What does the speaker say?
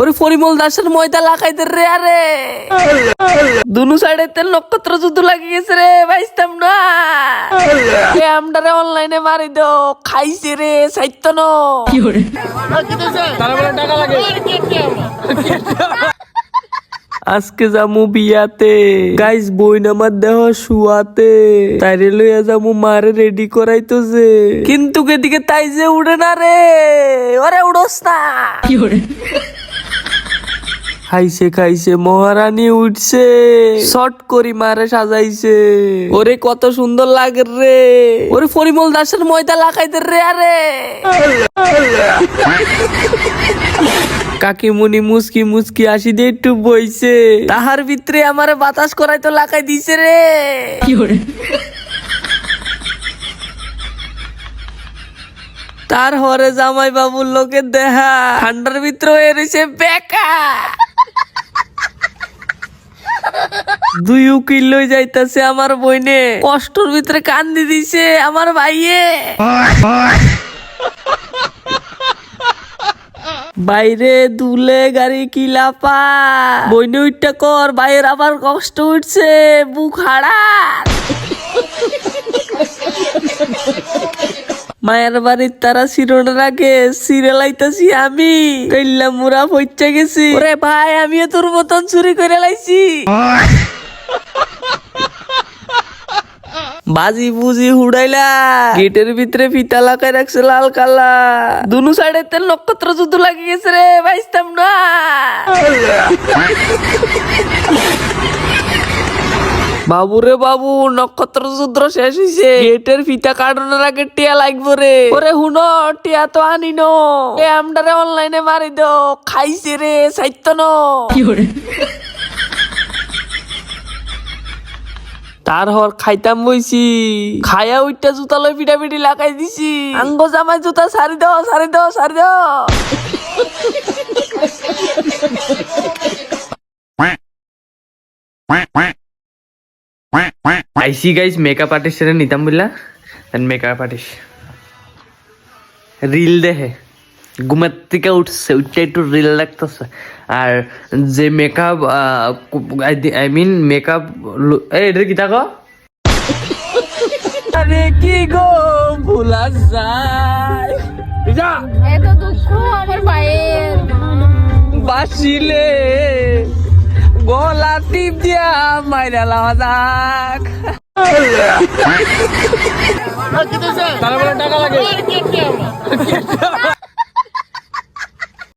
ওরে পরিমল দাসের ময়দা লাগাইতে রে আরে দুনু সাইডে তেল নক্ষত্র যুদ্ধ লাগি গেছে রে বাইস্তাম না আমডারে অনলাইনে মারি দো খাইছে রে সাইত্য ন আজকে যামু বিয়াতে গাইস বইন আমার দেহ শুয়াতে তাইরে লইয়া যামু মারে রেডি করাইতো যে কিন্তু এদিকে তাই যে উড়ে না রে ওরে উড়োস না খাইছে খাইছে মহারানী উঠছে শর্ট করি মারে সাজাইছে ওরে কত সুন্দর লাগে রে ওরে পরিমল দাসের ময়দা লাগাইতে রে আরে কাকিমুনি মুসকি মুসকি আসি দিয়ে একটু বইছে তাহার ভিতরে আমারে বাতাস করাই তো লাগাই দিছে রে তার হরে জামাই বাবুর লোকের দেহা ঠান্ডার ভিতরে এসে বেকা দুই উকিল লই যাইতাছে আমার বইনে কষ্টর ভিতরে কান্দি দিছে আমার ভাইয়ে বাইরে দুলে গাড়ি কিলাপা বইনে উঠটা কর বাইরে আবার কষ্ট উঠছে বুক হাড়া মায়ের বাড়ির তারা শিরোনার আগে সিরিয়ালাইতাছি আমি কইলা মুরা পইচা গেছি ওরে ভাই আমিও তোর মতন চুরি করে লাইছি বাজি বুজি হুড়াইলা গেটের ভিতরে ফিতা লাগাই রাখছে লাল কালা দুনু সাইডে তেল নক্ষত্র যুদ্ধ লাগি গেছে রে বাইস্তাম না বাবুরে বাবু নক্ষত্র যুদ্ধ শেষ হইছে গেটের ফিতা কাটানোর আগে টিয়া লাগবো রে ওরে হুনো টিয়া তো আনি নো আমডারে অনলাইনে মারি দো খাইছে রে সাইত্য ন তার হর খাইতাম বইছি খায়া উইটা জুতা লই পিটা পিটি লাগাই দিছি আঙ্গ জামাই জুতা সারি দাও সারি দাও সারি দাও আইসি গাইস মেকআপ আর্টিস্ট এর নিতাম বললা এন্ড মেকআপ আর্টিস্ট রিল দেখে ঘুমের থেকে উঠছে উঠছে একটু রিল লাগতেছে আর যে মেকআপ আই মিন মেকআপ এটা কি থাকো আরে কি গো ভুলা যায় এত দুঃখ আমার ভাইয়ের বাসিলে গলা টিপ দিয়া মাইরা লাওয়া যাক টাকা লাগে